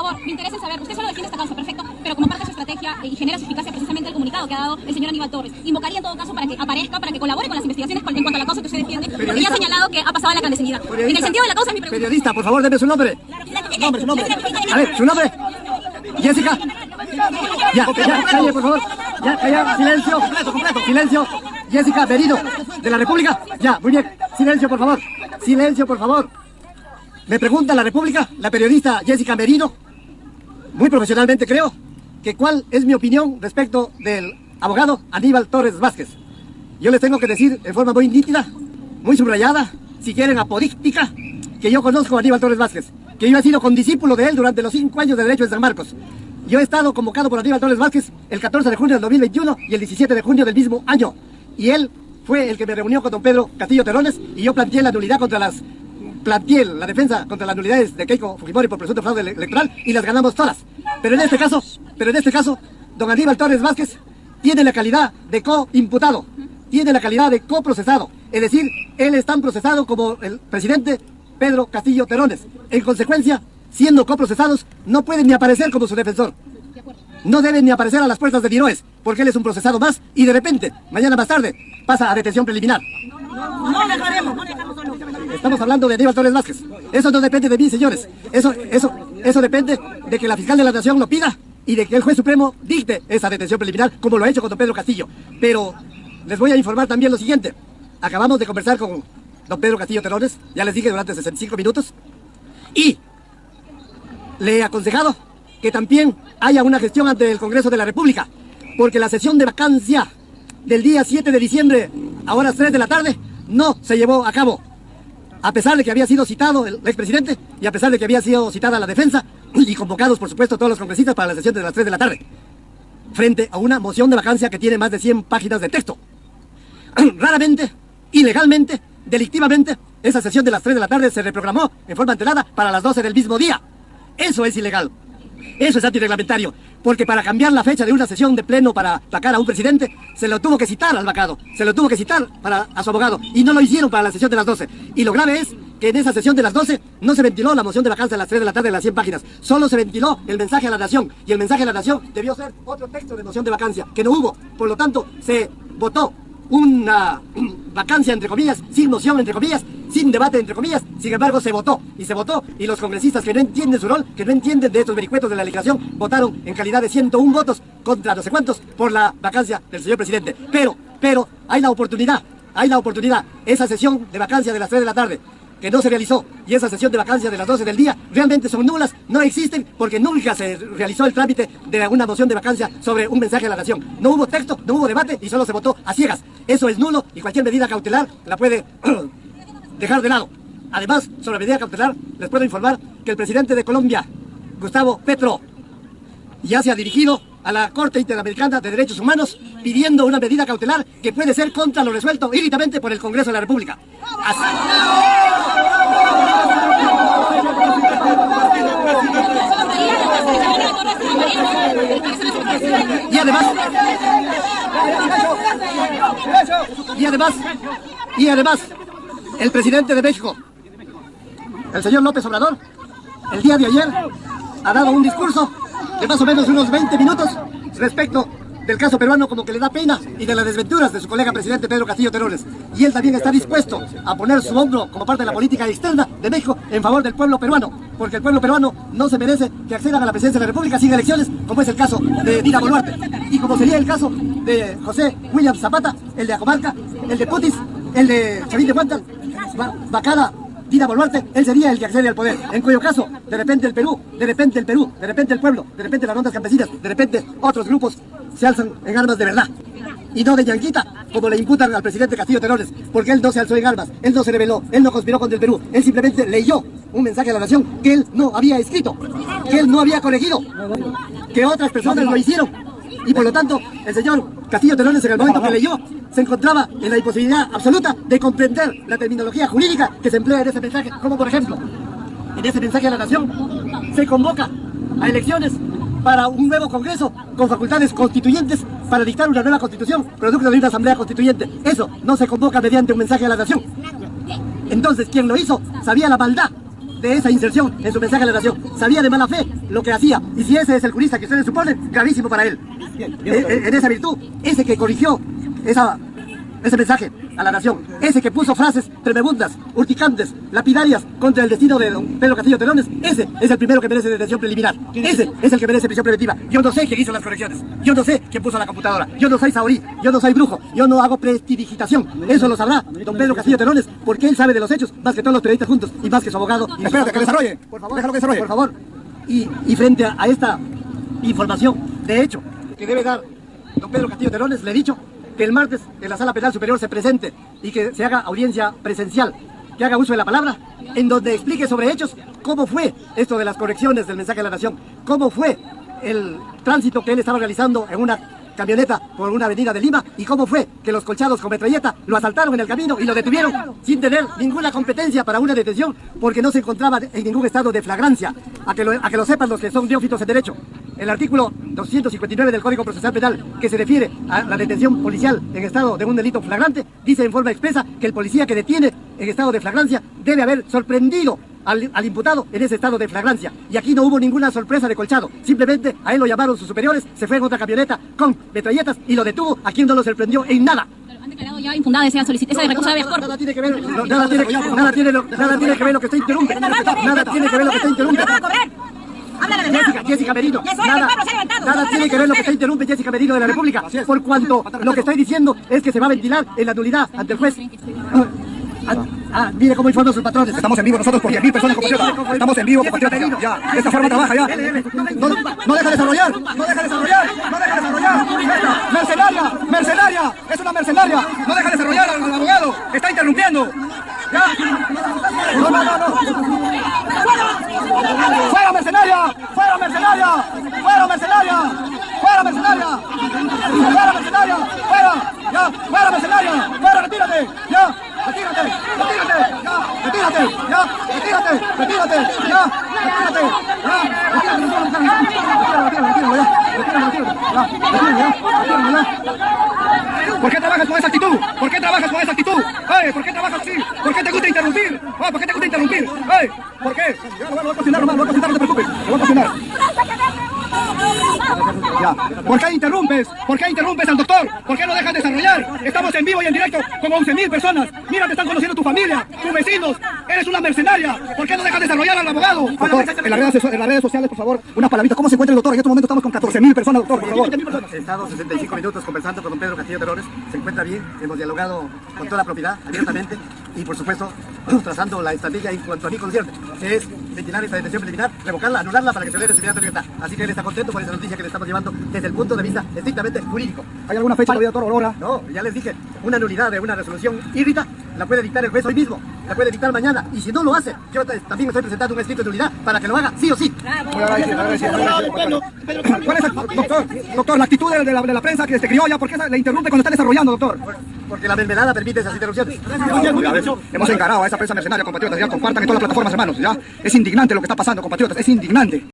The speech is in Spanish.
favor, me interesa saber, usted solo defiende esta causa, perfecto, pero como parte de su estrategia y genera su eficacia precisamente el comunicado que ha dado el señor Aníbal Torres, invocaría en todo caso para que aparezca, para que colabore con las investigaciones en cuanto a la causa que usted defiende, porque ya ha señalado que ha pasado a la clandestinidad. En el sentido de la causa es mi pregunta. Periodista, por favor, deme su nombre. Su nombre. A ver, su nombre. Jessica. Ya, calle, por favor. Ya, calla, silencio. Silencio. Jessica Merino, de la República. Ya, muy bien. Silencio, por favor. Silencio, por favor. Me pregunta la República, la periodista Jessica Merino, muy profesionalmente creo, que cuál es mi opinión respecto del abogado Aníbal Torres Vázquez. Yo les tengo que decir en forma muy nítida, muy subrayada, si quieren apodíctica, que yo conozco a Aníbal Torres Vázquez, que yo he sido condiscípulo de él durante los 5 años de Derecho en San Marcos. Yo he estado convocado por Aníbal Torres Vázquez el 14 de junio del 2021 y el 17 de junio del mismo año. Y él fue el que me reunió con don Pedro Castillo Terrones y yo planteé la nulidad planteé la defensa contra las nulidades de Keiko Fujimori por presunto fraude electoral y las ganamos todas. Pero en este caso, don Aníbal Torres Vázquez tiene la calidad de coimputado, tiene la calidad de coprocesado. Es decir, él es tan procesado como el presidente Pedro Castillo Terrones. En consecuencia, siendo coprocesados, no pueden ni aparecer como su defensor. No deben ni aparecer a las puertas de Diroes, porque él es un procesado más y de repente, mañana más tarde, pasa a detención preliminar. No le haremos. Estamos hablando de Aníbal Torres Vázquez. Eso no depende de mí, señores. Eso depende de que la fiscal de la Nación lo pida y de que el juez supremo dicte esa detención preliminar, como lo ha hecho con don Pedro Castillo. Pero les voy a informar también lo siguiente. Acabamos de conversar con don Pedro Castillo Terrones, ya les dije, durante 65 minutos, y le he aconsejado que también haya una gestión ante el Congreso de la República, porque la sesión de vacancia del día 7 de diciembre a horas 3 de la tarde no se llevó a cabo, a pesar de que había sido citado el expresidente y a pesar de que había sido citada la defensa y convocados, por supuesto, todos los congresistas para la sesión de las 3 de la tarde, frente a una moción de vacancia que tiene más de 100 páginas de texto. Raramente, ilegalmente, delictivamente, esa sesión de las 3 de la tarde se reprogramó en forma alterada para las 12 del mismo día. Eso es ilegal. Eso es antirreglamentario, porque para cambiar la fecha de una sesión de pleno para sacar a un presidente, se lo tuvo que citar al vacado, se lo tuvo que citar a su abogado, y no lo hicieron para la sesión de las 12. Y lo grave es que en esa sesión de las 12 no se ventiló la moción de vacancia a las 3 de la tarde de las 100 páginas, solo se ventiló el mensaje a la nación, y el mensaje a la nación debió ser otro texto de moción de vacancia, que no hubo. Por lo tanto, se votó una vacancia, entre comillas, sin moción, entre comillas, sin debate, entre comillas. Sin embargo, se votó, y los congresistas que no entienden su rol, que no entienden de estos vericuetos de la legislación, votaron en calidad de 101 votos contra no sé cuántos por la vacancia del señor presidente. Pero hay la oportunidad, esa sesión de vacancia de las 3 de la tarde, que no se realizó, y esa sesión de vacancia de las 12 del día, realmente son nulas, no existen, porque nunca se realizó el trámite de una moción de vacancia sobre un mensaje a la nación. No hubo texto, no hubo debate, y solo se votó a ciegas. Eso es nulo, y cualquier medida cautelar la puede dejar de lado. Además, sobre la medida cautelar, les puedo informar que el presidente de Colombia, Gustavo Petro, ya se ha dirigido a la Corte Interamericana de Derechos Humanos pidiendo una medida cautelar que puede ser contra lo resuelto íntegramente por el Congreso de la República. Y además, el presidente de México, el señor López Obrador, el día de ayer ha dado un discurso de más o menos unos 20 minutos respecto del caso peruano, como que le da pena, y de las desventuras de su colega presidente Pedro Castillo Terrones. Y él también está dispuesto a poner su hombro como parte de la política externa de México en favor del pueblo peruano, porque el pueblo peruano no se merece que accedan a la presidencia de la República sin elecciones, como es el caso de Dina Boluarte, y como sería el caso de José William Zapata, el de Acomarca, el de Putis, el de Chavín de Huántal, Bacada, Dina Boluarte, él sería el que accede al poder, en cuyo caso, de repente el Perú, de repente el pueblo, de repente las rondas campesinas, de repente otros grupos se alzan en armas de verdad, y no de yanquita, como le imputan al presidente Castillo Terrones, porque él no se alzó en armas, él no se rebeló, él no conspiró contra el Perú, él simplemente leyó un mensaje a la nación que él no había escrito, que él no había corregido, que otras personas lo hicieron, y por lo tanto, el señor Castillo Terrones, en el momento que leyó, se encontraba en la imposibilidad absoluta de comprender la terminología jurídica que se emplea en ese mensaje, como por ejemplo, en ese mensaje a la nación, se convoca a elecciones para un nuevo Congreso con facultades constituyentes para dictar una nueva constitución, producto de una asamblea constituyente. Eso no se convoca mediante un mensaje a la nación. Entonces, quien lo hizo sabía la maldad de esa inserción en su mensaje a la nación. Sabía de mala fe lo que hacía, y si ese es el jurista que ustedes suponen, gravísimo para él. En esa virtud, ese que corrigió ese mensaje a la nación, ese que puso frases tremebundas, urticantes, lapidarias contra el destino de don Pedro Castillo Terones, ese es el primero que merece detención preliminar. Ese es el que merece prisión preventiva. Yo no sé quién hizo las correcciones, yo no sé quién puso la computadora, yo no soy Saurí, yo no soy brujo, yo no hago prestidigitación. Eso lo sabrá don Pedro Castillo Terones, porque él sabe de los hechos más que todos los periodistas juntos y más que su abogado. Espérate, que desarrolle. Por favor, Déjalo que desarrolle. por favor. Y frente a esta información de hecho que debe dar don Pedro Castillo Terones, le he dicho que el martes en la Sala Penal Superior se presente y que se haga audiencia presencial, que haga uso de la palabra, en donde explique sobre hechos cómo fue esto de las correcciones del mensaje a la nación, cómo fue el tránsito que él estaba realizando en una camioneta por una avenida de Lima y cómo fue que los colchados con metralleta lo asaltaron en el camino y lo detuvieron sin tener ninguna competencia para una detención porque no se encontraba en ningún estado de flagrancia. A que lo sepan los que son neófitos en derecho. El artículo 259 del Código Procesal Penal, que se refiere a la detención policial en estado de un delito flagrante, dice en forma expresa que el policía que detiene en estado de flagrancia debe haber sorprendido al imputado en ese estado de flagrancia. Y aquí no hubo ninguna sorpresa de colchado. Simplemente a él lo llamaron sus superiores, se fue en otra camioneta con metralletas y lo detuvo, a quien no lo sorprendió en nada. Han declarado ya infundada esa solicitud de recurso de habeas corpus. Nada tiene que ver, nada tiene que ver lo que usted interrumpe. Nada tiene que ver lo que usted interrumpe. Jessica Merino, nada tiene que ver lo que usted interrumpe, Jessica Merino de la República, por cuanto lo que estoy diciendo es que se va a ventilar en la nulidad ante el juez. Mire cómo informan sus patrones. Estamos en vivo nosotros por 10.000 personas, compatriotas. Estamos en vivo, compatriotas. Ya, esta forma trabaja ya. No deja desarrollar. Mercenaria. Es una mercenaria. No deja desarrollar al abogado. Está interrumpiendo. Ya. No. ¡Fuera mercenaria! ¡Retírate! ¡Ya! ¡Retírate! ¿Por qué trabajas con esa actitud? ¿Por qué trabajas así? ¿Por qué te gusta interrumpir? ¿Por qué? Ya, lo voy a cocinar, no te preocupes. Lo voy a cocinar. Ya. ¿Por qué interrumpes al doctor? ¿Por qué no dejas desarrollar? Estamos en vivo y en directo con 11.000 personas. Mira, te están conociendo tu familia, tus vecinos. Eres una mercenaria. ¿Por qué no dejas desarrollar al abogado? Doctor, en las redes sociales, por favor, una palabrita. ¿Cómo se encuentra el doctor? En este momento estamos con 14.000 personas, doctor, por favor. He estado 65 minutos conversando con don Pedro Castillo Terones. Se encuentra bien, hemos dialogado con toda la propiedad, abiertamente, y por supuesto, trazando la estrategia en cuanto a mí concierne, que es ventilar esta detención preliminar, revocarla, anularla para que se le dé su inmediata libertad. Así que él está contento por esa noticia que le estamos llevando desde el punto de vista estrictamente jurídico. ¿Hay alguna fecha todavía, doctor, hora? No, ya les dije, una nulidad de una resolución híbrida la puede dictar el juez hoy mismo, la puede dictar mañana, y si no lo hace, yo también estoy presentando un escrito de nulidad para que lo haga sí o sí. Muy agradecido. ¿Cuál es, doctor, la actitud de la prensa que criolla? ¿Por qué le interrumpe cuando está desarrollando, doctor? Porque la mermelada permite esas interrupciones. Hemos encarado a esa prensa mercenaria, compatriotas, ya compartan en todas las plataformas, hermanos, ya. Es indignante lo que está pasando, compatriotas, es indignante.